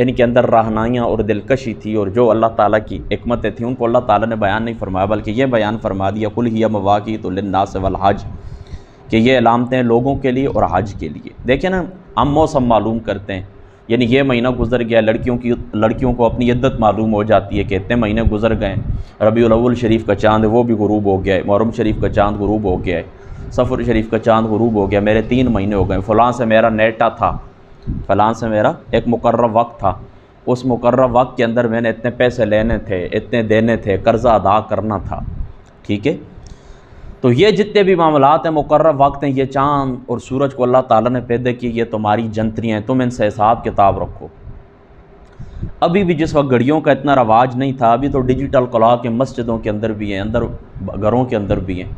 ان کے اندر رہنائیاں اور دلکشی تھی، اور جو اللہ تعالیٰ کی حکمتیں تھیں ان کو اللہ تعالیٰ نے بیان نہیں فرمایا، بلکہ یہ بیان فرما دیا قل ہی مواقیت للناس والحج، کہ یہ علامتیں لوگوں کے لیے اور حج کے لیے۔ دیکھیں نا، ہم موسم معلوم کرتے ہیں، یعنی یہ مہینہ گزر گیا، لڑکیوں کو اپنی عدت معلوم ہو جاتی ہے کہ اتنے مہینے گزر گئے، ربیع الاول شریف کا چاند وہ بھی غروب ہو گیا ہے، محرم شریف کا چاند غروب ہو گیا ہے، صفر شریف کا چاند غروب ہو گیا، میرے 3 مہینے ہو گئے، فلاں سے میرا نیٹا تھا، فلاں سے میرا ایک مقررہ وقت تھا، اس مقررہ وقت کے اندر میں نے اتنے پیسے لینے تھے، اتنے دینے تھے، قرضہ ادا کرنا تھا، ٹھیک ہے۔ تو یہ جتنے بھی معاملات ہیں مقررہ وقت ہیں، یہ چاند اور سورج کو اللہ تعالیٰ نے پیدا کی، یہ تمہاری جنتریاں ہیں، تم ان سے حساب کتاب رکھو۔ ابھی بھی جس وقت گھڑیوں کا اتنا رواج نہیں تھا، ابھی تو ڈیجیٹل کلاک مسجدوں کے اندر بھی ہیں، اندر گھروں کے اندر بھی ہیں۔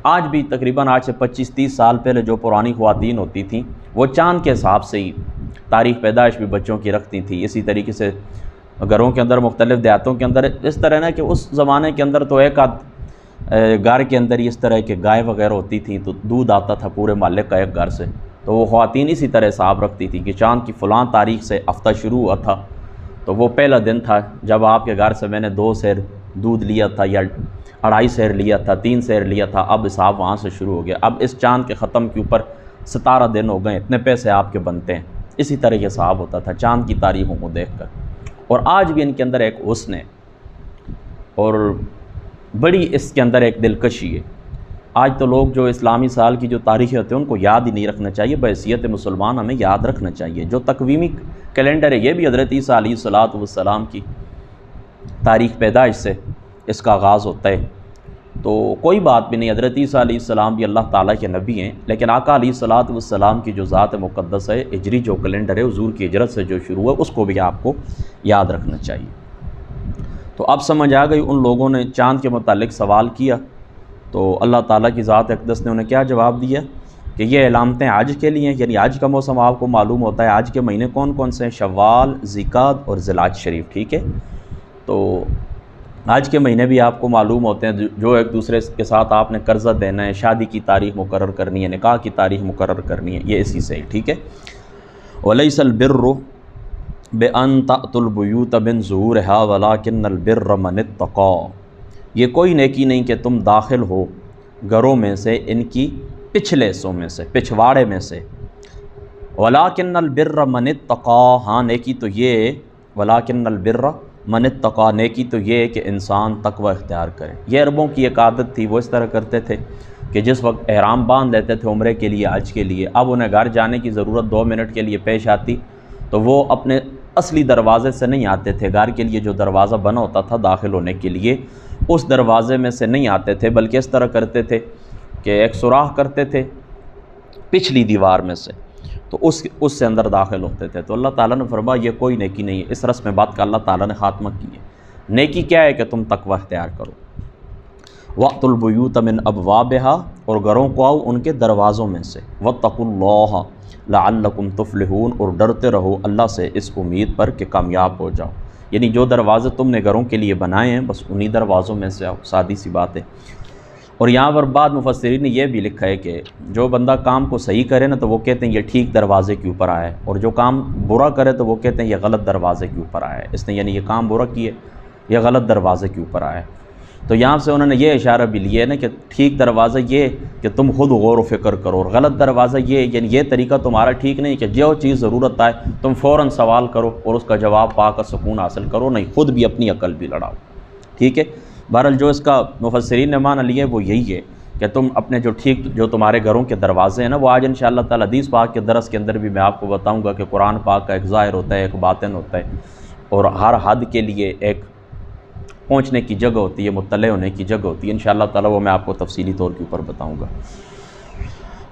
آج بھی تقریباً آج سے 25-30 سال پہلے جو پرانی خواتین ہوتی تھیں وہ چاند کے حساب سے ہی تاریخ پیدائش بھی بچوں کی رکھتی تھیں۔ اسی طریقے سے گھروں کے اندر مختلف دیہاتوں کے اندر اس طرح نا کہ اس زمانے کے اندر تو ایک آدھ گھر کے اندر اس طرح کے گائے وغیرہ ہوتی تھیں تو دودھ آتا تھا پورے محلے کا ایک گھر سے، تو وہ خواتین اسی طرح حساب رکھتی تھیں کہ چاند کی فلاں تاریخ سے ہفتہ شروع ہوا تھا تو وہ پہلا دن تھا جب آپ کے گھر سے میں نے 2 سیر دودھ لیا تھا یا 2.5 سیر لیا تھا، 3 سیر لیا تھا، اب حساب وہاں سے شروع ہو گیا، اب اس چاند کے ختم کے اوپر 17 دن ہو گئے، اتنے پیسے آپ کے بنتے ہیں۔ اسی طرح یہ حساب ہوتا تھا چاند کی تاریخوں کو دیکھ کر، اور آج بھی ان کے اندر ایک حسن ہے اور بڑی اس کے اندر ایک دلکشی ہے۔ آج تو لوگ جو اسلامی سال کی جو تاریخیں ہوتے ہیں ان کو یاد ہی نہیں رکھنا چاہیے، بحیثیت مسلمان ہمیں یاد رکھنا چاہیے۔ جو تقویمی کیلنڈر ہے یہ بھی حضرت عیسیٰ علیہ السلام کی تاریخ پیدائش سے اس کا آغاز ہوتا ہے، تو کوئی بات بھی نہیں، حضرت عیسیٰ علیہ السلام بھی اللہ تعالیٰ کے نبی ہیں، لیکن آقا علیہ السلام کی جو ذات مقدس ہے، ہجری جو کیلنڈر ہے حضور کی ہجرت سے جو شروع ہے اس کو بھی آپ کو یاد رکھنا چاہیے۔ تو اب سمجھ آ گئی، ان لوگوں نے چاند کے متعلق سوال کیا تو اللہ تعالیٰ کی ذات اقدس نے انہیں کیا جواب دیا کہ یہ علامتیں حج کے لیے ہیں، یعنی حج کا موسم آپ کو معلوم ہوتا ہے، حج کے مہینے کون کون سے ہیں؟ شوال، ذیقعدہ اور ذی الحج شریف، ٹھیک ہے۔ تو حج کے مہینے بھی آپ کو معلوم ہوتے ہیں، جو ایک دوسرے کے ساتھ آپ نے قرضہ دینا ہے، شادی کی تاریخ مقرر کرنی ہے، نکاح کی تاریخ مقرر کرنی ہے، یہ اسی سے ہی، ٹھیک ہے۔ وَلَيْسَ الْبِرُّ بِأَن تَأْتُوا الْبُيُوتَ مِن ظُهُورِهَا وَلَكِنَّ الْبِرَّ مَنِ اتَّقَىٰ، یہ کوئی نیکی نہیں کہ تم داخل ہو گھروں میں سے ان کی پچھلے حصوں میں سے، پچھواڑے میں سے، وَلَكِنَّ الْبِرَّ مَنِ اتَّقَىٰ، ہاں نیکی تو یہ، وَلَكِنَّ الْبِرَّ مَنِ اتَّقَىٰ، نیکی تو یہ کہ انسان تقوی اختیار کرے۔ یہ عربوں کی ایک عادت تھی، وہ اس طرح کرتے تھے کہ جس وقت احرام باندھ لیتے تھے عمرے کے لیے، حج کے لیے، اب انہیں گھر جانے کی ضرورت 2 منٹ کے لیے پیش آتی تو وہ اپنے اصلی دروازے سے نہیں آتے تھے، گھر کے لیے جو دروازہ بنا ہوتا تھا داخل ہونے کے لیے اس دروازے میں سے نہیں آتے تھے، بلکہ اس طرح کرتے تھے کہ ایک سوراخ کرتے تھے پچھلی دیوار میں سے، تو اس سے اندر داخل ہوتے تھے۔ تو اللہ تعالیٰ نے فرمایا یہ کوئی نیکی نہیں ہے، اس رسم بات کا اللہ تعالیٰ نے خاتمہ کی ہے۔ نیکی کیا ہے کہ تم تقوی اختیار کرو۔ وَأْتُوا الْبُيُوتَ مِنْ أَبْوَابِهَا، اور گھروں کو آؤ ان کے دروازوں میں سے، وَاتَّقُوا اللَّهَ لَعَلَّكُمْ تُفْلِحُونَ، اور ڈرتے رہو اللہ سے اس امید پر کہ کامیاب ہو جاؤ، یعنی جو دروازے تم نے گھروں کے لیے بنائے ہیں بس انہی دروازوں میں سے آؤ، سادی سی بات ہے۔ اور یہاں پر بعد مفسرین نے یہ بھی لکھا ہے کہ جو بندہ کام کو صحیح کرے نا تو وہ کہتے ہیں یہ ٹھیک دروازے کے اوپر آیا ہے، اور جو کام برا کرے تو وہ کہتے ہیں یہ غلط دروازے کے اوپر آیا ہے، اس نے یعنی یہ کام برا کیے، یہ غلط دروازے کے اوپر آیا ہے۔ تو یہاں سے انہوں نے یہ اشارہ بھی لیا ہے نا کہ ٹھیک دروازہ یہ کہ تم خود غور و فکر کرو، اور غلط دروازہ یہ یعنی یہ طریقہ تمہارا ٹھیک نہیں کہ جو چیز ضرورت آئے تم فوراً سوال کرو اور اس کا جواب پا کر سکون حاصل کرو، نہیں، خود بھی اپنی عقل بھی لڑاؤ، ٹھیک ہے۔ بہرحال جو اس کا مفسرین نے معنی لیا ہے وہ یہی ہے کہ تم اپنے جو تمہارے گھروں کے دروازے ہیں نا، وہ آج انشاءاللہ تعالی حدیث پاک کے درس کے اندر بھی میں آپ کو بتاؤں گا کہ قرآن پاک کا ایک ظاہر ہوتا ہے، ایک باطن ہوتا ہے، اور ہر حد کے لیے ایک پہنچنے کی جگہ ہوتی ہے، مطلع ہونے کی جگہ ہوتی ہے، انشاءاللہ تعالی وہ میں آپ کو تفصیلی طور کے اوپر بتاؤں گا۔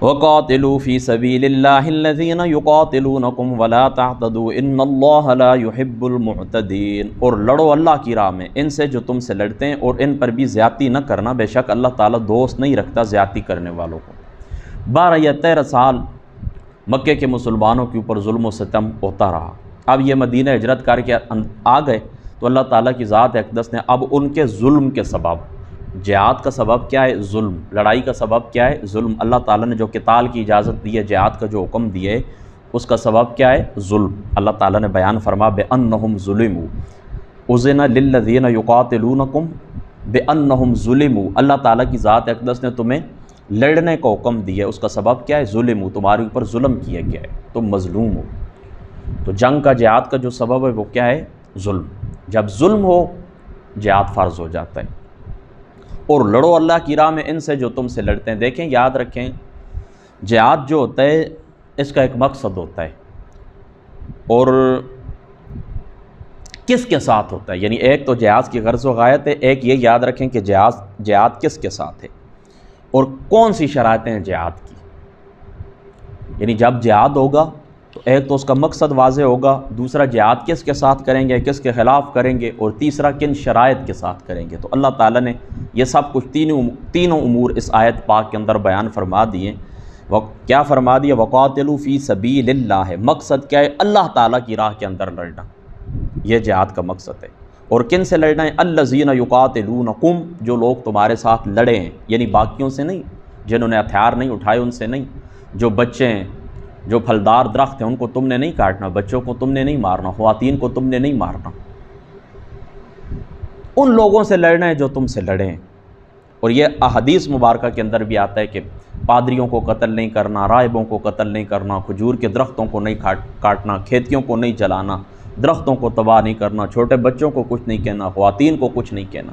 وَقَاتِلُوا فِي سَبِيلِ اللَّهِ الَّذِينَ يُقَاتِلُونَكُمْ وَلَا تَعْتَدُوا إِنَّ اللَّهَ لَا يُحِبُّ الْمُعْتَدِينَ، اور لڑو اللہ کی راہ میں ان سے جو تم سے لڑتے ہیں، اور ان پر بھی زیادتی نہ کرنا، بے شک اللہ تعالیٰ دوست نہیں رکھتا زیادتی کرنے والوں کو۔ 12 یا 13 سال مکے کے مسلمانوں کے اوپر ظلم و ستم ہوتا رہا، اب یہ مدینہ ہجرت کر کے آ گئے تو اللہ تعالیٰ کی ذات اقدس نے اب ان کے ظلم کے سبب، جہاد کا سبب کیا ہے؟ ظلم، لڑائی کا سبب کیا ہے؟ ظلم۔ اللہ تعالیٰ نے جو قتال کی اجازت دی ہے، جہاد کا جو حکم دیا ہے، اس کا سبب کیا ہے؟ ظلم۔ اللہ تعالیٰ نے بیان فرما بِأَنَّهُمْ ظُلِمُوا اُذِنَ لِلَّذِينَ يُقَاتِلُونَكُمْ بِأَنَّهُمْ ظُلِمُوا۔ اللہ تعالیٰ کی ذات اقدس نے تمہیں لڑنے کا حکم دیا، اس کا سبب کیا ہے؟ ظلموا، تمہارے اوپر ظلم کیا گیا ہے، تم مظلوم ہو۔ تو جنگ کا، جہاد کا جو سبب ہے وہ کیا ہے؟ ظلم۔ جب ظلم ہو جہاد فرض ہو جاتا ہے۔ اور لڑو اللہ کی راہ میں ان سے جو تم سے لڑتے ہیں۔ دیکھیں، یاد رکھیں، جہاد جو ہوتا ہے اس کا ایک مقصد ہوتا ہے، اور کس کے ساتھ ہوتا ہے؟ یعنی ایک تو جہاد کی غرض و غایت ہے، ایک یہ یاد رکھیں کہ جہاد کس کے ساتھ ہے اور کون سی شرائطیں ہیں جہاد کی۔ یعنی جب جہاد ہوگا تو ایک تو اس کا مقصد واضح ہوگا، دوسرا جہاد کس کے ساتھ کریں گے، کس کے خلاف کریں گے، اور تیسرا کن شرائط کے ساتھ کریں گے۔ تو اللہ تعالیٰ نے یہ سب کچھ تینوں امور اس آیت پاک کے اندر بیان فرما دیے۔ کیا فرما دیا؟ وَقَاتِلُوا فِي سَبِيلِ اللَّهِ۔ مقصد کیا ہے؟ اللہ تعالیٰ کی راہ کے اندر لڑنا، یہ جہاد کا مقصد ہے۔ اور کن سے لڑنا ہے؟ الَّذِينَ يُقَاتِلُونَكُمْ، جو لوگ تمہارے ساتھ لڑے ہیں، یعنی باقیوں سے نہیں، جنہوں نے ہتھیار نہیں اٹھائے ان سے نہیں، جو بچے ہیں، جو پھلدار درخت ہیں، ان کو تم نے نہیں کاٹنا، بچوں کو تم نے نہیں مارنا، خواتین کو تم نے نہیں مارنا، ان لوگوں سے لڑنا ہے جو تم سے لڑے ہیں۔ اور یہ احادیث مبارکہ کے اندر بھی آتا ہے کہ پادریوں کو قتل نہیں کرنا، راہبوں کو قتل نہیں کرنا، کھجور کے درختوں کو نہیں کاٹنا، کھیتیوں کو نہیں جلانا، درختوں کو تباہ نہیں کرنا، چھوٹے بچوں کو کچھ نہیں کہنا، خواتین کو کچھ نہیں کہنا۔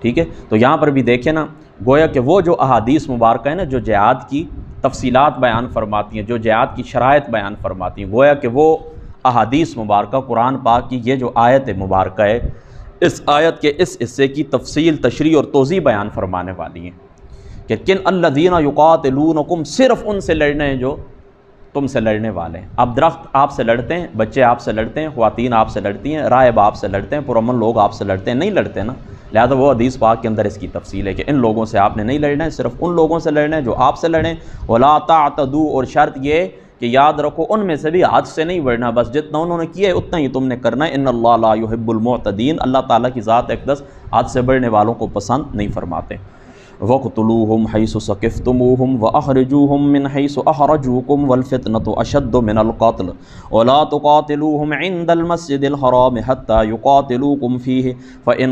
ٹھیک ہے، تو یہاں پر بھی دیکھیں نا، گویا کہ وہ جو احادیث مبارکہ ہیں نا، جو جہاد کی تفصیلات بیان فرماتی ہیں، جو جہاد کی شرائط بیان فرماتی ہیں، گویا کہ وہ احادیث مبارکہ قرآن پاک کی یہ جو آیت مبارکہ ہے، اس آیت کے اس حصے کی تفصیل، تشریح اور توضیح بیان فرمانے والی ہیں کہ کن الذین یقاتلونکم، صرف ان سے لڑنے ہیں جو تم سے لڑنے والے ہیں۔ اب درخت آپ سے لڑتے ہیں، بچے آپ سے لڑتے ہیں، خواتین آپ سے لڑتی ہیں، راہب آپ سے لڑتے ہیں، پرامن لوگ آپ سے لڑتے ہیں، نہیں لڑتے نا، لہذا وہ حدیث پاک کے اندر اس کی تفصیل ہے کہ ان لوگوں سے آپ نے نہیں لڑنا ہے، صرف ان لوگوں سے لڑنا ہے جو آپ سے لڑیں۔ ولا تعتدوا، اور شرط یہ کہ یاد رکھو ان میں سے بھی حد سے نہیں بڑھنا، بس جتنا انہوں نے کیا ہے اتنا ہی تم نے کرنا ہے۔ ان اللہ لا يحب المعتدین، اللہ تعالیٰ کی ذات اقدس حد سے بڑھنے والوں کو پسند نہیں فرماتے۔ وَاقْتُلُوهُمْ حَيْثُ ثَقِفْتُمُوهُمْ وَأَخْرِجُوهُمْ مِنْ حَيْثُ أَخْرَجُوكُمْ وَالْفِتْنَةُ أَشَدُّ مِنَ الْقَتْلِ وَلَا تُقَاتِلُوهُمْ عِنْدَ الْمَسْجِدِ الْحَرَامِ حَتَّى يُقَاتِلُوكُمْ فِيهِ فَإِنْ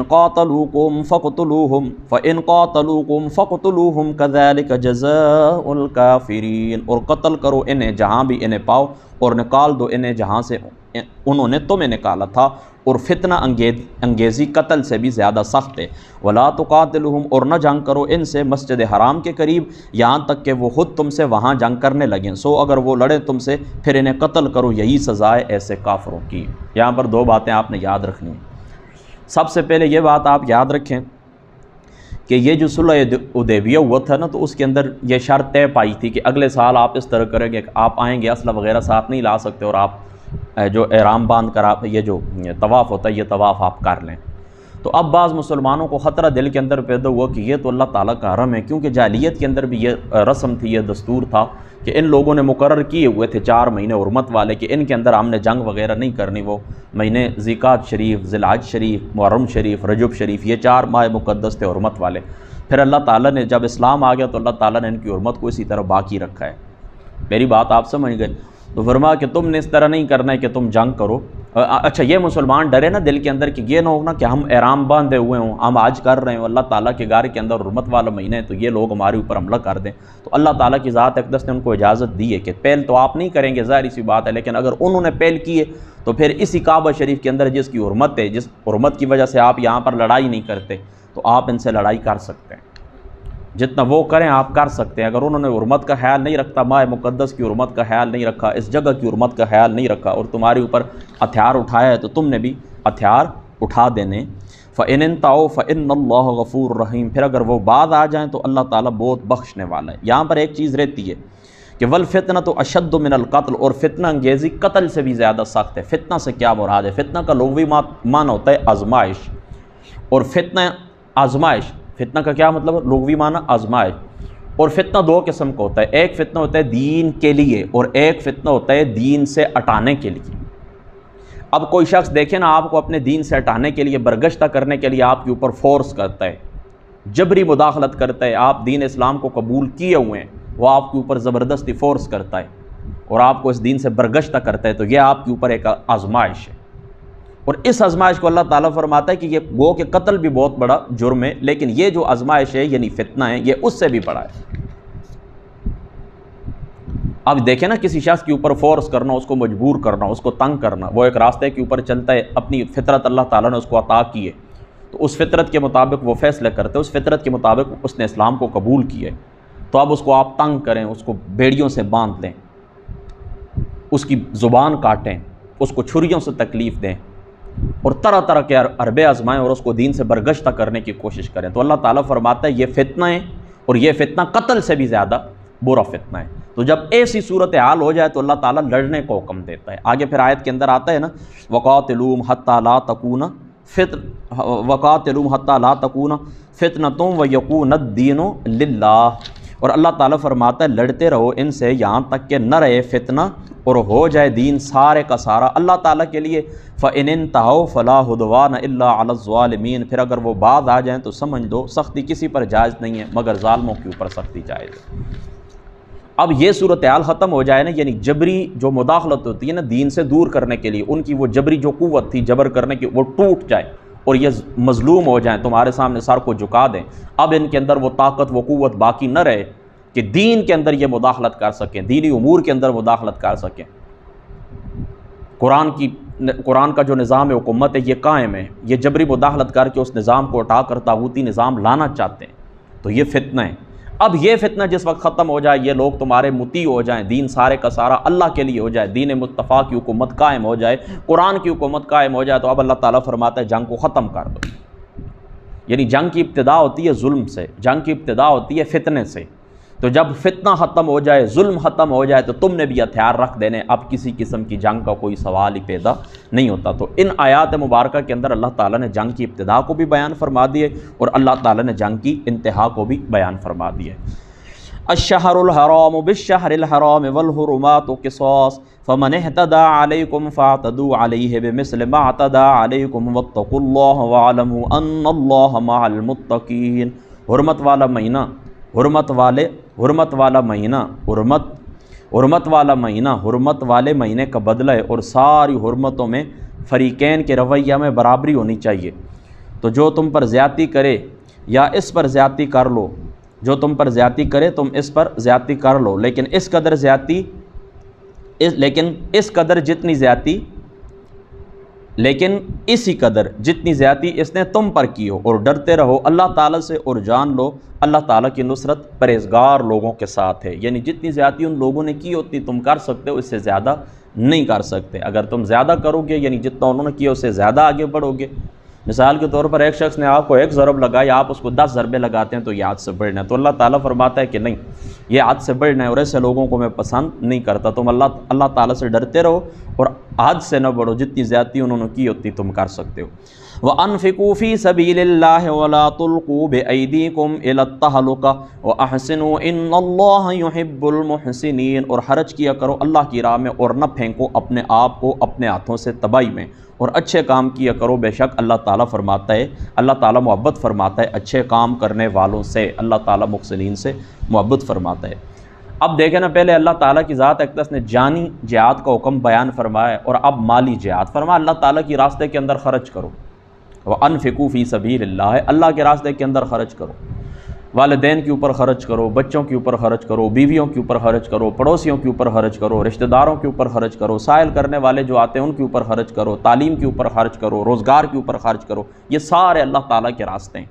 قَاتَلُوكُمْ فَاقْتُلُوهُمْ كَذَلِكَ جَزَاءُ الْكَافِرِينَ، اور قتل کرو انہیں جہاں بھی انہیں پاؤ، اور نکال دو انہیں جہاں سے انہوں نے تمہیں نکالا تھا، اور فتنہ انگیزی قتل سے بھی زیادہ سخت ہے۔ ولا تقاتلہم، اور نہ جنگ کرو ان سے مسجد حرام کے قریب یہاں تک کہ وہ خود تم سے وہاں جنگ کرنے لگیں، سو اگر وہ لڑیں تم سے پھر انہیں قتل کرو، یہی سزا ہے ایسے کافروں کی۔ یہاں پر دو باتیں آپ نے یاد رکھنی ہیں۔ سب سے پہلے یہ بات آپ یاد رکھیں کہ یہ جو صلح حدیبیہ ہوا تھا نا، تو اس کے اندر یہ شرط طے پائی تھی کہ اگلے سال آپ اس طرح کریں گے کہ آپ آئیں گے، اسلحہ وغیرہ ساتھ نہیں لا سکتے، اور آپ جو احرام باندھ کر آپ یہ جو طواف ہوتا ہے یہ طواف آپ کر لیں۔ تو اب بعض مسلمانوں کو خطرہ دل کے اندر پیدا ہوا کہ یہ تو اللہ تعالیٰ کا حرم ہے، کیونکہ جاہلیت کے اندر بھی یہ رسم تھی، یہ دستور تھا کہ ان لوگوں نے مقرر کیے ہوئے تھے 4 مہینے حرمت والے کہ ان کے اندر ہم نے جنگ وغیرہ نہیں کرنی۔ وہ مہینے ذیقعد شریف، ذی الحج شریف، محرم شریف، رجب شریف، یہ 4 ماہ مقدس تھے حرمت والے۔ پھر اللہ تعالیٰ نے جب اسلام آ گیا تو اللہ تعالیٰ نے ان کی حرمت کو اسی طرح باقی رکھا ہے۔ میری بات آپ سمجھ گئے؟ تو فرمایا کہ تم نے اس طرح نہیں کرنا ہے کہ تم جنگ کرو۔ اچھا، یہ مسلمان ڈرے نا دل کے اندر کہ یہ نہ ہونا کہ ہم احرام باندھے ہوئے ہوں، ہم آج کر رہے ہوں، اللہ تعالیٰ کے گھر کے اندر حرمت والا مہینہ ہے تو یہ لوگ ہمارے اوپر حملہ کر دیں۔ تو اللہ تعالیٰ کی ذات اقدس نے ان کو اجازت دی ہے کہ پہل تو آپ نہیں کریں گے، ظاہر سی بات ہے، لیکن اگر انہوں نے پہل کی ہے تو پھر اسی کعبہ شریف کے اندر جس کی حرمت ہے، جس حرمت کی وجہ سے آپ یہاں پر لڑائی نہیں کرتے، تو آپ ان سے لڑائی کر سکتے ہیں، جتنا وہ کریں آپ کر سکتے ہیں۔ اگر انہوں نے حرمت کا خیال نہیں رکھتا، ماہ مقدس کی حرمت کا خیال نہیں رکھا، اس جگہ کی حرمت کا خیال نہیں رکھا، اور تمہارے اوپر ہتھیار اٹھایا ہے تو تم نے بھی ہتھیار اٹھا دینے۔ فَإِنِ انْتَهُوا فَإِنَّ اللَّهَ غَفُورٌ رَحِيمٌ، پھر اگر وہ بعد آ جائیں تو اللہ تعالیٰ بہت بخشنے والا ہے۔ یہاں پر ایک چیز رہتی ہے کہ وَالْفِتْنَةُ أَشَدُّ مِنَ الْقَتْلِ، اور فتنہ انگیزی قتل سے بھی زیادہ سخت ہے۔ فتنہ سے کیا مراد ہے؟ فتنہ کا لغوی معنی ہوتا ہے آزمائش، اور فتنہ آزمائش، فتنہ کا کیا مطلب ہے؟ لغوی معنی آزمائش۔ اور فتنہ 2 قسم کا ہوتا ہے، ایک فتنہ ہوتا ہے دین کے لیے، اور ایک فتنہ ہوتا ہے دین سے ہٹانے کے لیے۔ اب کوئی شخص دیکھیں نا، آپ کو اپنے دین سے ہٹانے کے لیے، برگشتہ کرنے کے لیے آپ کے اوپر فورس کرتا ہے، جبری مداخلت کرتا ہے، آپ دین اسلام کو قبول کیے ہوئے ہیں، وہ آپ کے اوپر زبردستی فورس کرتا ہے، اور آپ کو اس دین سے برگشتہ کرتا ہے تو یہ آپ کے اوپر ایک آزمائش ہے، اور اس آزمائش کو اللہ تعالیٰ فرماتا ہے کہ یہ گو کہ قتل بھی بہت بڑا جرم ہے، لیکن یہ جو آزمائش ہے یعنی فتنہ ہے یہ اس سے بھی بڑا ہے۔ اب دیکھیں نا، کسی شخص کے اوپر فورس کرنا، اس کو مجبور کرنا، اس کو تنگ کرنا، وہ ایک راستے کے اوپر چلتا ہے، اپنی فطرت اللہ تعالیٰ نے اس کو عطا کی ہے، تو اس فطرت کے مطابق وہ فیصلے کرتے ہیں، اس فطرت کے مطابق اس نے اسلام کو قبول کیا ہے، تو اب اس کو آپ تنگ کریں، اس کو بیڑیوں سے باندھ لیں، اس کی زبان کاٹیں، اس کو چھریوں سے تکلیف دیں، اور طرح طرح کے حربے آزمائیں اور اس کو دین سے برگشتہ کرنے کی کوشش کریں، تو اللہ تعالیٰ فرماتا ہے یہ فتنہ ہے، اور یہ فتنہ قتل سے بھی زیادہ برا فتنہ ہے۔ تو جب ایسی صورتحال ہو جائے تو اللہ تعالیٰ لڑنے کو حکم دیتا ہے۔ آگے پھر آیت کے اندر آتا ہے نا، وَقَاتِلُوهُمْ حَتَّى لَا تَكُونَ وَقَاتِلُوهُمْ حَتَّى لَا تَكُونَ فِتْنَةٌ وَيَكُونَ الدِّينُ لِلَّهِ، اور اللہ تعالیٰ فرماتا ہے لڑتے رہو ان سے یہاں تک کہ نہ رہے فتنہ اور ہو جائے دین سارے کا سارا اللہ تعالیٰ کے لیے۔ فَإِنِ انْتَهَوْا فَلَا عُدْوَانَ إِلَّا عَلَى الظَّالِمِينَ، پھر اگر وہ باز آ جائیں تو سمجھ دو سختی کسی پر جائز نہیں ہے مگر ظالموں کے اوپر سختی جائز ہے۔ اب یہ صورتحال ختم ہو جائے نا، یعنی جبری جو مداخلت ہوتی ہے نا دین سے دور کرنے کے لیے، ان کی وہ جبری جو قوت تھی جبر کرنے کی وہ ٹوٹ جائے اور یہ مظلوم ہو جائیں، تمہارے سامنے سر کو جھکا دیں، اب ان کے اندر وہ طاقت وہ قوت باقی نہ رہے کہ دین کے اندر یہ مداخلت کر سکیں، دینی امور کے اندر مداخلت کر سکیں۔ قرآن کا جو نظام حکومت ہے یہ قائم ہے، یہ جبری مداخلت کر کے اس نظام کو اٹھا کر طاغوتی نظام لانا چاہتے ہیں، تو یہ فتنہ ہے۔ اب یہ فتنہ جس وقت ختم ہو جائے، یہ لوگ تمہارے مطیع ہو جائیں، دین سارے کا سارا اللہ کے لیے ہو جائے، دین مصطفیٰ کی حکومت قائم ہو جائے، قرآن کی حکومت قائم ہو جائے، تو اب اللہ تعالیٰ فرماتا ہے جنگ کو ختم کر دو۔ یعنی جنگ کی ابتدا ہوتی ہے ظلم سے، جنگ کی ابتدا ہوتی ہے فتنے سے، تو جب فتنہ ختم ہو جائے، ظلم ختم ہو جائے، تو تم نے بھی ہتھیار رکھ دینے، اب کسی قسم کی جنگ کا کوئی سوال ہی پیدا نہیں ہوتا۔ تو ان آیات مبارکہ کے اندر اللہ تعالیٰ نے جنگ کی ابتدا کو بھی بیان فرما دیے اور اللہ تعالیٰ نے جنگ کی انتہا کو بھی بیان فرما دیے۔ الشہر الحرام بالشہر الحرام والحرمات قصاص فمن اعتدى علیکم فاعتدوا علیہ بمثل ما اعتدى علیکم واتقوا اللہ واعلموا ان اللہ مع المتقین۔ حرمت والا مہینہ، حرمت والا مہینہ، حرمت والا مہینہ، حرمت والے مہینے کا بدلہ ہے، اور ساری حرمتوں میں فریقین کے رویہ میں برابری ہونی چاہیے۔ تو جو تم پر زیادتی کرے یا اس پر زیادتی کر لو، جو تم پر زیادتی کرے تم اس پر زیادتی کر لو، لیکن اس قدر زیادتی، لیکن اس قدر جتنی زیادتی، لیکن اسی قدر جتنی زیادتی اس نے تم پر کی ہو، اور ڈرتے رہو اللہ تعالیٰ سے، اور جان لو اللہ تعالیٰ کی نصرت پرہیزگار لوگوں کے ساتھ ہے۔ یعنی جتنی زیادتی ان لوگوں نے کی ہوتی تم کر سکتے ہو، اس سے زیادہ نہیں کر سکتے۔ اگر تم زیادہ کرو گے یعنی جتنا انہوں نے کیا اس سے زیادہ آگے بڑھو گے۔ مثال کے طور پر ایک شخص نے آپ کو 1 ضرب لگائی، آپ اس کو 10 ضربے لگاتے ہیں تو یہ حد سے بڑھنا ہے، تو اللہ تعالیٰ فرماتا ہے کہ نہیں، یہ حد سے بڑھنا ہے اور ایسے لوگوں کو میں پسند نہیں کرتا۔ تم اللہ تعالیٰ سے ڈرتے رہو اور حد سے نہ بڑھو، جتنی زیادتی انہوں نے کی ہوتی تم کر سکتے ہو۔ وَأَنفِقُوا فِي سَبِيلِ اللَّهِ وَلَا تُلْقُوا بِأَيْدِيكُمْ إِلَى التَّهْلُكَةِ وَأَحْسِنُوا إِنَّ اللَّهَ يُحِبُّ الْمُحْسِنِينَ، اور خرچ کیا کرو اللہ کی راہ میں اور نہ پھینکو اپنے آپ کو اپنے ہاتھوں سے تباہی میں، اور اچھے کام کیا کرو، بے شک اللہ تعالیٰ فرماتا ہے، اللہ تعالیٰ محبت فرماتا ہے اچھے کام کرنے والوں سے، اللہ تعالیٰ محسنین سے محبت فرماتا ہے۔ اب دیکھیں نا، پہلے اللہ تعالیٰ کی ذات اقدس نے جانی جہاد کا حکم بیان فرمایا اور اب مالی جہاد فرمایا، اللہ تعالیٰ کی راستے کے اندر خرچ کرو۔ وَأَنفِقُوا فِي سَبِيلِ اللَّهِ، اللہ کے راستے کے اندر خرچ کرو، والدین کے اوپر خرچ کرو، بچوں کے اوپر خرچ کرو، بیویوں کے اوپر خرچ کرو، پڑوسیوں کے اوپر خرچ کرو، رشتہ داروں کے اوپر خرچ کرو، سائل کرنے والے جو آتے ہیں ان کے اوپر خرچ کرو، تعلیم کے اوپر خرچ کرو، روزگار کے اوپر خرچ کرو۔ یہ سارے اللہ تعالیٰ کے راستے ہیں۔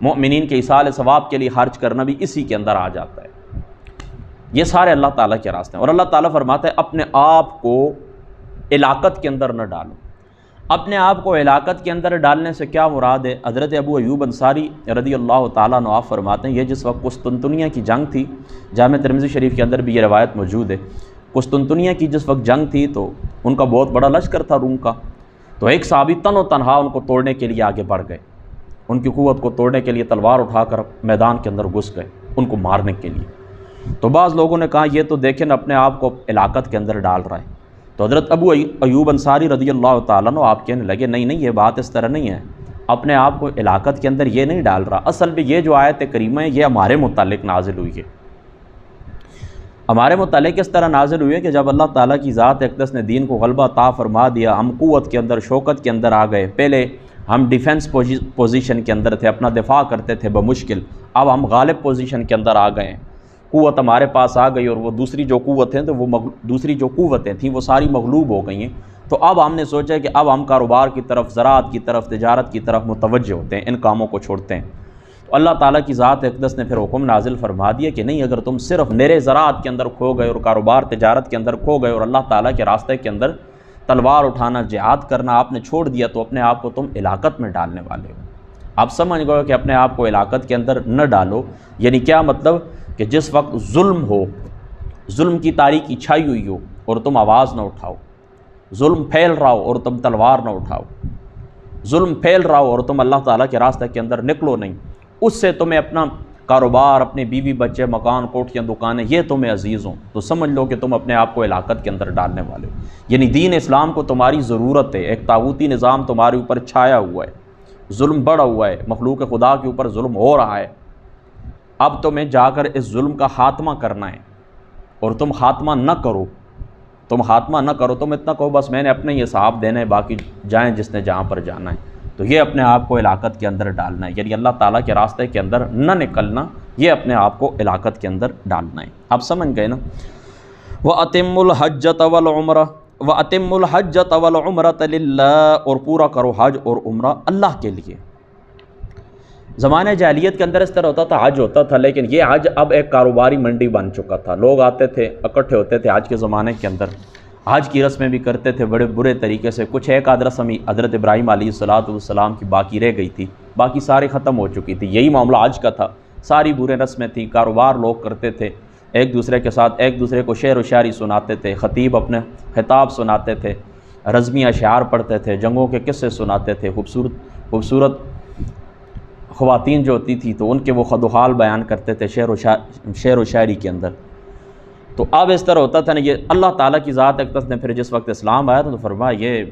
مومنین کے ایصال ثواب کے لیے خرچ کرنا بھی اسی کے اندر آ جاتا ہے۔ یہ سارے اللہ تعالیٰ کے راستے ہیں، اور اللہ تعالیٰ فرماتا ہے اپنے آپ کو علاقت کے اندر نہ ڈالو۔ اپنے آپ کو علاقت کے اندر ڈالنے سے کیا مراد ہے؟ حضرت ابو ایوب انصاری رضی اللہ تعالیٰ عنہ آپ فرماتے ہیں، یہ جس وقت قسطنطنیہ کی جنگ تھی، جامع ترمذی شریف کے اندر بھی یہ روایت موجود ہے، قسطنطنیہ کی جس وقت جنگ تھی تو ان کا بہت بڑا لشکر تھا روم کا، تو ایک صحابی تن و تنہا ان کو توڑنے کے لیے آگے بڑھ گئے، ان کی قوت کو توڑنے کے لیے تلوار اٹھا کر میدان کے اندر گھس گئے ان کو مارنے کے لیے۔ تو بعض لوگوں نے کہا یہ تو دیکھیں اپنے آپ کو علاقت کے اندر ڈال رہا ہے، تو حضرت ابو ایوب انصاری رضی اللہ تعالیٰ عنہ آپ کہنے لگے نہیں نہیں، یہ بات اس طرح نہیں ہے، اپنے آپ کو علاقت کے اندر یہ نہیں ڈال رہا، اصل میں یہ جو آیت کریمہ ہے یہ ہمارے متعلق نازل ہوئی ہے۔ ہمارے متعلق اس طرح نازل ہوئے کہ جب اللہ تعالیٰ کی ذات اقدس نے دین کو غلبہ عطا فرما دیا، ہم قوت کے اندر، شوکت کے اندر آ گئے۔ پہلے ہم ڈیفنس پوزیشن کے اندر تھے، اپنا دفاع کرتے تھے بمشکل، اب ہم غالب پوزیشن کے اندر آ گئے ہیں، قوت ہمارے پاس آ گئی، اور وہ دوسری جو قوتیں تھیں وہ ساری مغلوب ہو گئی ہیں۔ تو اب ہم نے سوچا کہ اب ہم کاروبار کی طرف، زراعت کی طرف، تجارت کی طرف متوجہ ہوتے ہیں، ان کاموں کو چھوڑتے ہیں۔ تو اللہ تعالیٰ کی ذات اقدس نے پھر حکم نازل فرما دیا کہ نہیں، اگر تم صرف میرے زراعت کے اندر کھو گئے اور کاروبار تجارت کے اندر کھو گئے اور اللہ تعالیٰ کے راستے کے اندر تلوار اٹھانا، جہاد کرنا آپ نے چھوڑ دیا، تو اپنے آپ کو تم ہلاکت میں ڈالنے والے ہو۔ آپ سمجھ گئے کہ اپنے آپ کو ہلاکت کے اندر نہ ڈالو، یعنی کیا مطلب کہ جس وقت ظلم ہو، ظلم کی تاریکی چھائی ہوئی ہو اور تم آواز نہ اٹھاؤ، ظلم پھیل رہا ہو اور تم تلوار نہ اٹھاؤ، ظلم پھیل رہا ہو اور تم اللہ تعالیٰ کے راستے کے اندر نکلو نہیں، اس سے تمہیں اپنا کاروبار، اپنے بیوی بچے، مکان، کوٹھیاں، دکانیں، یہ تمہیں عزیز ہوں، تو سمجھ لو کہ تم اپنے آپ کو ہلاکت کے اندر ڈالنے والے ہو۔ یعنی دین اسلام کو تمہاری ضرورت ہے، ایک طاغوتی نظام تمہارے اوپر چھایا ہوا ہے، ظلم بڑھا ہوا ہے، مخلوق خدا کے اوپر ظلم ہو رہا ہے، اب تمہیں جا کر اس ظلم کا خاتمہ کرنا ہے، اور تم خاتمہ نہ کرو، تم اتنا کہو بس میں نے اپنے ہی حساب دینا ہے، باقی جائیں جس نے جہاں پر جانا ہے، تو یہ اپنے آپ کو ہلاکت کے اندر ڈالنا ہے، یعنی اللہ تعالیٰ کے راستے کے اندر نہ نکلنا، یہ اپنے آپ کو ہلاکت کے اندر ڈالنا ہے۔ آپ سمجھ گئے نا؟ وَأَتِمُّ الْحَجَّةَ وَالْعُمْرَةَ لِلَّهِ، اور پورا کرو حج اور عمرہ اللہ کے لیے۔ زمانہ جاہلیت کے اندر اس طرح ہوتا تھا، حج ہوتا تھا، لیکن یہ حج اب ایک کاروباری منڈی بن چکا تھا، لوگ آتے تھے، اکٹھے ہوتے تھے حج کے زمانے کے اندر، حج کی رسمیں بھی کرتے تھے بڑے برے طریقے سے، کچھ ایک آدھ رسم حضرت ابراہیم علیہ السلام کی باقی رہ گئی تھی، باقی ساری ختم ہو چکی تھی، یہی معاملہ حج کا تھا، ساری برے رسمیں تھیں، کاروبار لوگ کرتے تھے، ایک دوسرے کے ساتھ ایک دوسرے کو شعر و شاعری سناتے تھے، خطیب اپنے خطاب سناتے تھے، رزمی اشعار پڑھتے تھے، جنگوں کے قصے سناتے تھے، خوبصورت خواتین جو ہوتی تھی تو ان کے وہ خد و حال بیان کرتے تھے شعر و شاعری کے اندر۔ تو اب اس طرح ہوتا تھا نا، یہ اللہ تعالیٰ کی ذات اقدس نے پھر جس وقت اسلام آیا تو فرمایا یہ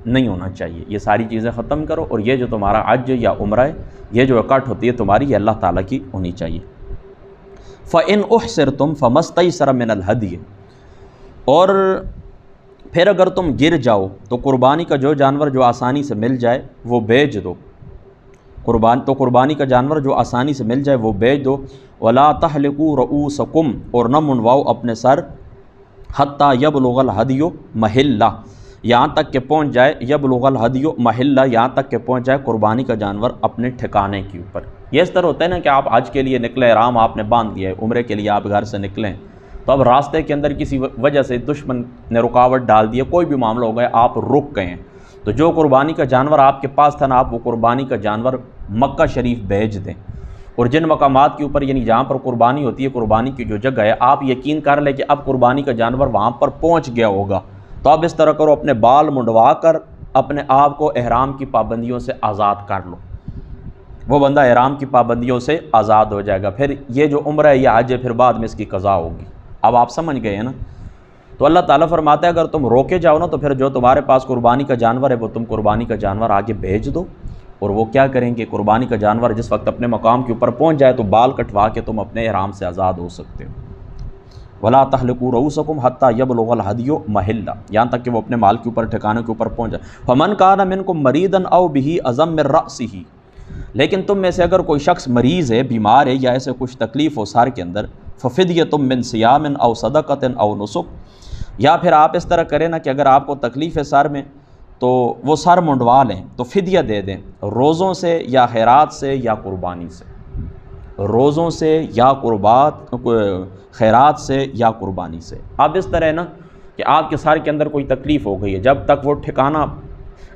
نہیں ہونا چاہیے، یہ ساری چیزیں ختم کرو، اور یہ جو تمہارا حج یا عمرہ ہے، یہ جو اکٹھ ہوتی ہے تمہاری، یہ اللہ تعالیٰ کی ہونی چاہیے۔ فَإِنْ أُحْصِرْتُمْ فَمَا اسْتَيْسَرَ مِنَ الْهَدْيِ، اور پھر اگر تم گر جاؤ تو قربانی کا جو جانور جو آسانی سے مل جائے وہ بیچ دو، قربانی کا جانور جو آسانی سے مل جائے وہ بیچ دو۔ وَلَا تَحْلِقُوا رُؤُوسَكُمْ، اور نہ منواؤ اپنے سر، حَتَّى يَبْلُغَ الْهَدْيُ مَحِلَّهُ، یہاں تک کہ پہنچ جائے، يَبْلُغَ الْهَدْيُ مَحِلَّهُ، یہاں تک کہ پہنچ جائے قربانی کا جانور اپنے ٹھکانے کے اوپر۔ یہ اس طرح ہوتا ہے نا کہ آپ حج کے لیے نکلے، احرام آپ نے باندھ لیا ہے، عمرے کے لیے آپ گھر سے نکلیں، تو اب راستے کے اندر کسی وجہ سے دشمن نے رکاوٹ ڈال دی ہے، کوئی بھی معاملہ ہو گیا، آپ رک گئے ہیں، تو جو قربانی کا جانور آپ کے پاس تھا نا، آپ وہ قربانی کا جانور مکہ شریف بھیج دیں، اور جن مقامات کے اوپر یعنی جہاں پر قربانی ہوتی ہے، قربانی کی جو جگہ ہے، آپ یقین کر لیں کہ اب قربانی کا جانور وہاں پر پہنچ گیا ہوگا، تو اب اس طرح کرو، اپنے بال منڈوا کر اپنے آپ کو احرام کی پابندیوں سے آزاد کر لو، وہ بندہ احرام کی پابندیوں سے آزاد ہو جائے گا، پھر یہ جو عمرہ ہے یا حج ہے، پھر بعد میں اس کی قضا ہوگی۔ اب آپ سمجھ گئے ہیں نا؟ تو اللہ تعالیٰ فرماتا ہے اگر تم روکے جاؤ نا، تو پھر جو تمہارے پاس قربانی کا جانور ہے وہ تم قربانی کا جانور آگے بھیج دو، اور وہ کیا کریں گے، قربانی کا جانور جس وقت اپنے مقام کے اوپر پہنچ جائے تو بال کٹوا کے تم اپنے احرام سے آزاد ہو سکتے ہو۔ وَلَا تَحْلِقُوا رُؤُوسَكُمْ حَتَّى يَبْلُغَ الْهَدْيُ مَحِلَّهُ، یہاں تک کہ وہ اپنے مال کے اوپر ٹھکانے کے اوپر پہنچ جائے۔ فَمَنْ كَانَ مِنْكُمْ مَرِيضًا أَوْ بِهِ أَذًى مِّن رَأْسِهِ، لیکن تم میں سے اگر کوئی شخص مریض ہے، بیمار ہے، یا ایسے کچھ تکلیف ہو سر کے اندر، فَفِدْيَةٌ مِّن صِيَامٍ أَوْ صَدَقَةٍ أَوْ نُسُكٍ، یا پھر آپ اس طرح کریں نا کہ اگر آپ کو تکلیف ہے سر میں تو وہ سر منڈوا لیں، تو فدیہ دے دیں، روزوں سے یا خیرات سے یا قربانی سے، روزوں سے یا خیرات سے یا قربانی سے۔ اب اس طرح نا کہ آپ کے سر کے اندر کوئی تکلیف ہو گئی ہے، جب تک وہ ٹھکانہ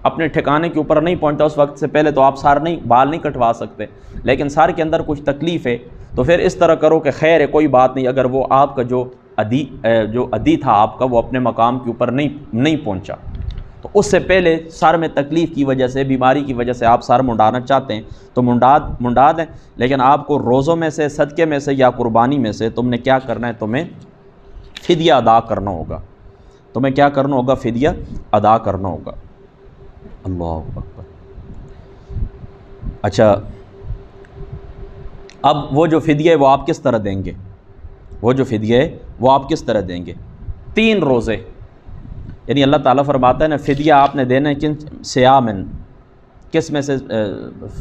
اپنے ٹھکانے کے اوپر نہیں پہنچتا اس وقت سے پہلے تو آپ سر بال نہیں کٹوا سکتے، لیکن سر کے اندر کچھ تکلیف ہے تو پھر اس طرح کرو کہ خیر ہے، کوئی بات نہیں، اگر وہ آپ کا جو عدی تھا آپ کا، وہ اپنے مقام کے اوپر نہیں پہنچا، تو اس سے پہلے سر میں تکلیف کی وجہ سے، بیماری کی وجہ سے آپ سر منڈانا چاہتے ہیں تو منڈا دیں، لیکن آپ کو روزوں میں سے، صدقے میں سے یا قربانی میں سے تم نے کیا کرنا ہے، تمہیں فدیہ ادا کرنا ہوگا، تمہیں کیا کرنا ہوگا، فدیہ ادا کرنا ہوگا۔ اللہ اکبر۔ اچھا، اب وہ جو فدیہ ہے وہ آپ کس طرح دیں گے؟ وہ جو فدیہ ہے وہ آپ کس طرح دیں گے؟ 3 روزے، یعنی اللہ تعالیٰ فرماتا ہے نا فدیہ آپ نے دینا ہے کن سیامن، کس میں سے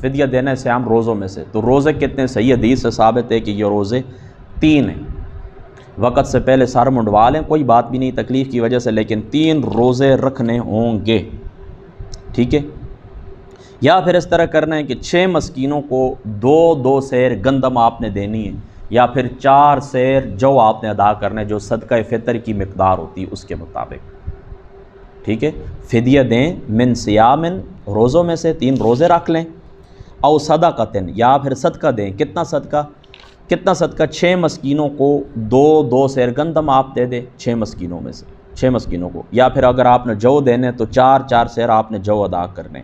فدیہ دینا ہے؟ سیام، روزوں میں سے۔ تو روزے کتنے؟ صحیح حدیث سے ثابت ہے کہ یہ روزے 3 ہیں۔ وقت سے پہلے سر منڈوا لیں، کوئی بات بھی نہیں تکلیف کی وجہ سے، لیکن 3 روزے رکھنے ہوں گے، ٹھیک ہے؟ یا پھر اس طرح کرنا ہے کہ 6 مسکینوں کو 2 سیر گندم آپ نے دینی ہے، یا پھر 4 سیر جو آپ نے ادا کرنا ہے، جو صدقہ فطر کی مقدار ہوتی ہے اس کے مطابق، ٹھیک ہے؟ فدیہ دیں من سیامن، روزوں میں سے 3 روزے رکھ لیں، او صدقۃ، یا پھر صدقہ دیں۔ کتنا صدقہ؟ 6 مسکینوں کو 2 سیر گندم آپ دے دیں 6 مسکینوں میں سے، 6 مسکینوں کو، یا پھر اگر آپ نے جو دینے تو 4 سیر آپ نے جو ادا کرنے،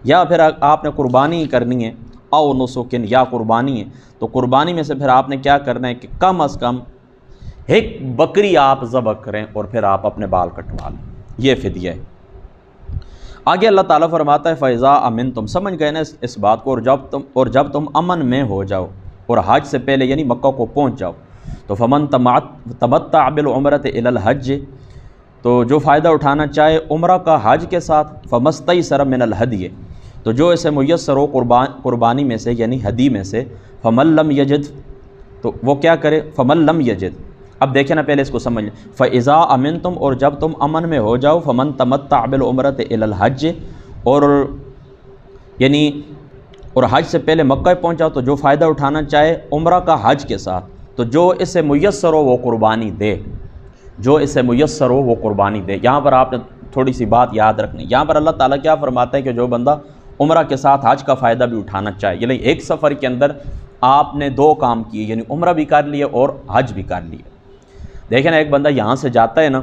یا پھر آپ نے قربانی کرنی ہے، او نسکن، یا قربانی ہے تو قربانی میں سے پھر آپ نے کیا کرنا ہے کہ کم از کم 1 بکری آپ ذبح کریں اور پھر آپ اپنے بال کٹوا لیں، یہ فدیہ ہے۔ آگے اللہ تعالیٰ فرماتا ہے فَإِذَا أَمِنْتُمْ، سمجھ گئے نا اس بات کو، اور جب تم امن میں ہو جاؤ اور حج سے پہلے یعنی مکہ کو پہنچ جاؤ، تو فَمَن تَمَتَّعَ بِالْعُمْرَةِ إِلَى الْحَجِّ، تو جو فائدہ اٹھانا چاہے عمرہ کا حج کے ساتھ، فَمَسْتَيْسَرَ مِنَ الْهَدْيِ، تو جو اسے میسر ہو قربانی میں سے یعنی ہدی میں سے، فَمَن لَمْ يَجِدْ، تو وہ کیا کرے؟ فَمَن لَمْ يَجِدْ، اب دیکھیں نا پہلے اس کو سمجھ لیں، فَإِذَا أَمِنْتُمْ، اور جب تم امن میں ہو جاؤ، فَمَن تَمَتَّعَ بِالْعُمْرَةِ إِلَى الْحَجِّ، اور یعنی اور حج سے پہلے مکہ پہنچا تو جو فائدہ اٹھانا چاہے عمرہ کا حج کے ساتھ، تو جو اسے میسر ہو وہ قربانی دے، جو اسے میسر ہو وہ قربانی دے۔ یہاں پر آپ نے تھوڑی سی بات یاد رکھنی، یہاں پر اللہ تعالیٰ کیا فرماتا ہے کہ جو بندہ عمرہ کے ساتھ حج کا فائدہ بھی اٹھانا چاہے، یعنی ایک سفر کے اندر آپ نے 2 کام کیے، یعنی عمرہ بھی کر لیے اور حج بھی کر لیے۔ دیکھیں نا ایک بندہ یہاں سے جاتا ہے نا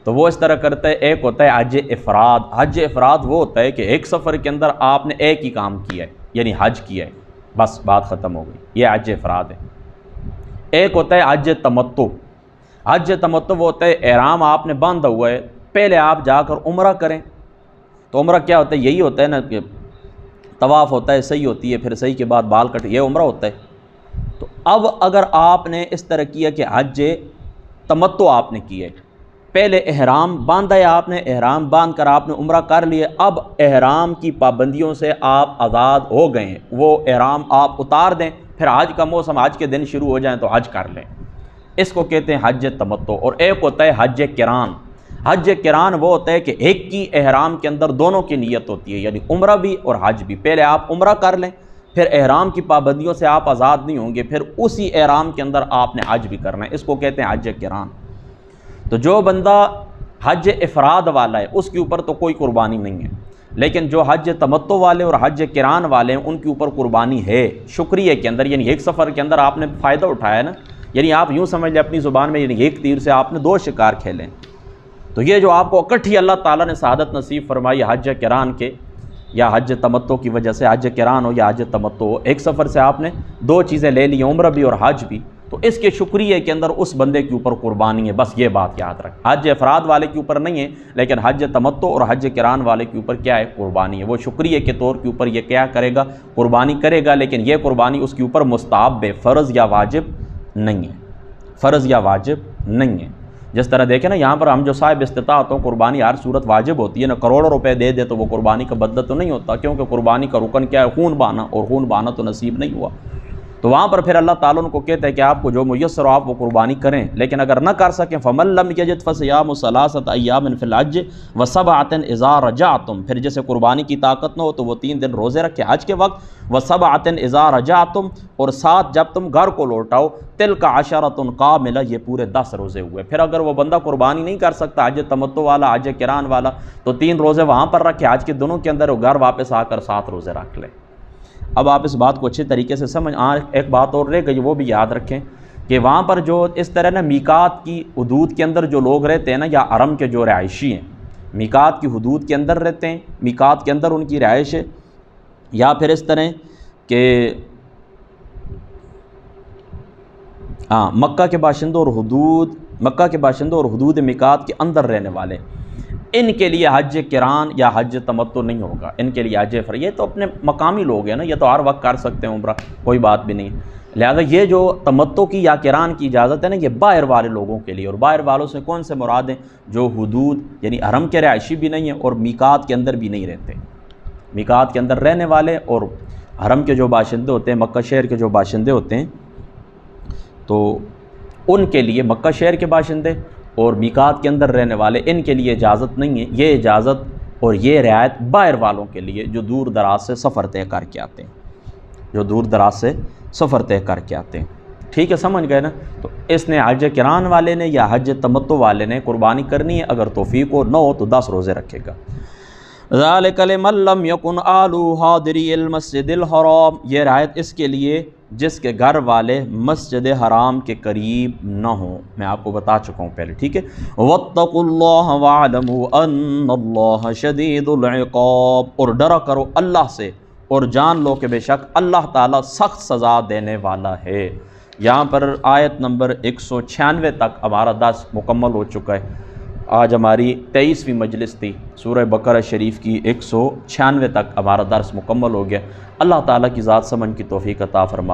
تو وہ اس طرح کرتا ہے، ایک ہوتا ہے حج افراد۔ حج افراد وہ ہوتا ہے کہ ایک سفر کے اندر آپ نے ایک ہی کام کیا ہے، یعنی حج کیا ہے، بس بات ختم ہو گئی، یہ حج افراد ہے۔ ایک ہوتا ہے حج تمتع۔ حج تمتع وہ ہوتا ہے احرام آپ نے باندھا ہوا ہے، پہلے آپ جا کر عمرہ کریں، تو عمرہ کیا ہوتا ہے؟ یہی ہوتا ہے نا کہ طواف ہوتا ہے، صحیح ہوتی ہے، پھر صحیح کے بعد بال کٹ، یہ عمرہ ہوتا ہے۔ تو اب اگر آپ نے اس طرح کیا کہ حج تمتع آپ نے کیا ہے، پہلے احرام باندھا ہے آپ نے، احرام باندھ کر آپ نے عمرہ کر لیے، اب احرام کی پابندیوں سے آپ آزاد ہو گئے ہیں، وہ احرام آپ اتار دیں، پھر حج کا موسم، حج کے دن شروع ہو جائیں تو حج کر لیں، اس کو کہتے ہیں حج تمتع۔ اور ایک ہوتا ہے حج قران۔ حج قران وہ ہوتا ہے کہ ایک کی احرام کے اندر دونوں کی نیت ہوتی ہے، یعنی عمرہ بھی اور حج بھی، پہلے آپ عمرہ کر لیں، پھر احرام کی پابندیوں سے آپ آزاد نہیں ہوں گے، پھر اسی احرام کے اندر آپ نے حج بھی کرنا ہے، اس کو کہتے ہیں حج قران۔ تو جو بندہ حج افراد والا ہے اس کے اوپر تو کوئی قربانی نہیں ہے، لیکن جو حج تمتع والے اور حج قران والے ہیں ان کے اوپر قربانی ہے، شکریہ کے اندر، یعنی ایک سفر کے اندر آپ نے فائدہ اٹھایا نا، یعنی آپ یوں سمجھ لیں اپنی زبان میں، یعنی ایک تیر سے آپ نے 2 شکار کھیلیں۔ تو یہ جو آپ کو اکٹھی اللہ تعالیٰ نے سعادت نصیب فرمائی حج قران کے یا حج تمتع کی وجہ سے، حج قران ہو یا حج تمتع ہو، ایک سفر سے آپ نے 2 چیزیں لے لی، عمرہ بھی اور حج بھی، تو اس کے شکریہ کے اندر اس بندے کے اوپر قربانی ہے، بس یہ بات یاد رکھ۔ حج افراد والے کے اوپر نہیں ہے، لیکن حج تمتع اور حج قران والے کے اوپر کیا ہے؟ قربانی ہے۔ وہ شکریہ کے طور کے اوپر یہ کیا کرے گا؟ قربانی کرے گا، لیکن یہ قربانی اس کے اوپر مستحب ہے، فرض یا واجب نہیں ہے، فرض یا واجب نہیں ہے۔ جس طرح دیکھیں نا یہاں پر ہم جو صاحب استطاعت ہوں، قربانی ہر صورت واجب ہوتی ہے نا، کروڑوں روپے دے دے تو وہ قربانی کا بدلہ تو نہیں ہوتا، کیونکہ قربانی کا رکن کیا ہے؟ خون بہانا، اور خون بہانا تو نصیب نہیں ہوا۔ تو وہاں پر پھر اللہ تعالیٰ ان کو کہتا ہے کہ آپ کو جو میسر ہو آپ وہ قربانی کریں، لیکن اگر نہ کر سکیں فَمَن لَمْ يَجِدْ فَصِيَامُ ثَلَاثَةِ أَيَّامٍ فِي الْحَجِّ وَسَبْعَةٍ إِذَا رَجَعْتُمْ، پھر جیسے قربانی کی طاقت نہ ہو تو وہ 3 دن روزے رکھے حج کے وقت، وَسَبْعَةٍ إِذَا رَجَعْتُمْ، اور 7 جب تم گھر کو لوٹاؤ، تِلْكَ عَشَرَةٌ كَامِلَةٌ، یہ پورے 10 روزے ہوئے۔ پھر اگر وہ بندہ قربانی نہیں کر سکتا، حج تمتع والا، حج قران والا، تو 3 روزے وہاں پر رکھے حج کے دنوں کے اندر، وہ گھر واپس آ کر 7 روزے رکھ لے۔ اب آپ اس بات کو اچھے طریقے سے سمجھ، ایک بات اور رہ گئی وہ بھی یاد رکھیں کہ وہاں پر جو اس طرح نا میقات کی حدود کے اندر جو لوگ رہتے ہیں نا، یا حرم کے جو رہائشی ہیں، میقات کی حدود کے اندر رہتے ہیں، میقات کے اندر ان کی رہائش ہے، یا پھر اس طرح کہ مکہ کے باشندوں اور حدود میقات کے اندر رہنے والے، ان کے لیے حج کران یا حج تمتع نہیں ہوگا، ان کے لیے حج فرض، یہ تو اپنے مقامی لوگ ہیں نا، یہ تو ہر وقت کر سکتے ہیں عمرہ، کوئی بات بھی نہیں۔ لہذا یہ جو تمتع کی یا کران کی اجازت ہے نا، یہ باہر والے لوگوں کے لیے، اور باہر والوں سے کون سے مراد ہیں؟ جو حدود یعنی حرم کے رہائشی بھی نہیں ہیں اور میقات کے اندر بھی نہیں رہتے، میقات کے اندر رہنے والے اور حرم کے جو باشندے ہوتے ہیں، مکہ شہر کے جو باشندے ہوتے ہیں، تو ان کے لیے مکہ شہر کے باشندے اور میقات کے اندر رہنے والے، ان کے لیے اجازت نہیں ہے۔ یہ اجازت اور یہ رعایت باہر والوں کے لیے جو دور دراز سے سفر طے کر کے آتے ہیں، جو دور دراز سے سفر طے کر کے آتے ہیں۔ ٹھیک ہے، سمجھ گئے نا؟ تو اس نے حج کران والے نے یا حج تمتع والے نے قربانی کرنی ہے، اگر توفیق ہو، نہ ہو تو 10 روزے رکھے گا۔ ذالک لمن لم یکن آلہ حاضری المسجد الحرام، یہ رعایت اس کے لیے جس کے گھر والے مسجد حرام کے قریب نہ ہوں، میں آپ کو بتا چکا ہوں پہلے، ٹھیک ہے۔ واتقوا اللہ واعلموا ان اللہ شدید العقاب، اور ڈرا کرو اللہ سے اور جان لو کہ بے شک اللہ تعالیٰ سخت سزا دینے والا ہے۔ یہاں پر آیت نمبر 196 تک ہمارا درس مکمل ہو چکا ہے۔ آج ہماری 23ویں مجلس تھی، سورہ بقرہ شریف کی 196 تک ہمارا درس مکمل ہو گیا۔ اللہ تعالیٰ کی ذات سمجھ کی توفیق عطا فرما۔